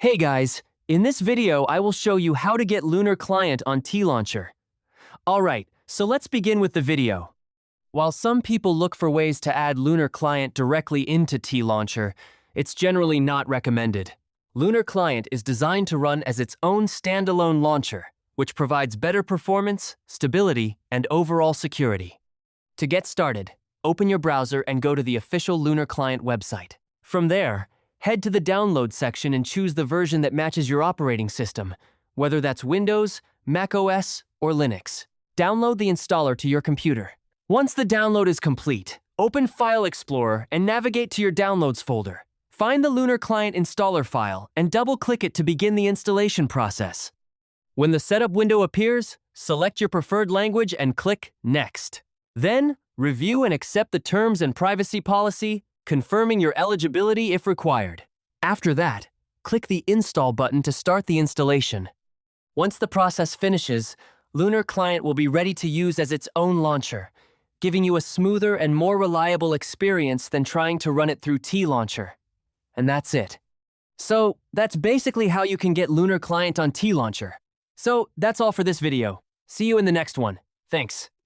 Hey guys, in this video I will show you how to get Lunar Client on TLauncher. Alright, so let's begin with the video. While some people look for ways to add Lunar Client directly into TLauncher, it's generally not recommended. Lunar Client is designed to run as its own standalone launcher, which provides better performance, stability, and overall security. To get started, open your browser and go to the official Lunar Client website. From there, head to the download section and choose the version that matches your operating system, whether that's Windows, Mac OS, or Linux. Download the installer to your computer. Once the download is complete, open File Explorer and navigate to your Downloads folder. Find the Lunar Client installer file and double-click it to begin the installation process. When the setup window appears, select your preferred language and click Next. Then, review and accept the terms and privacy policy, confirming your eligibility if required. After that, click the Install button to start the installation. Once the process finishes, Lunar Client will be ready to use as its own launcher, giving you a smoother and more reliable experience than trying to run it through TLauncher. And that's it. So, that's basically how you can get Lunar Client on TLauncher. So, that's all for this video. See you in the next one. Thanks.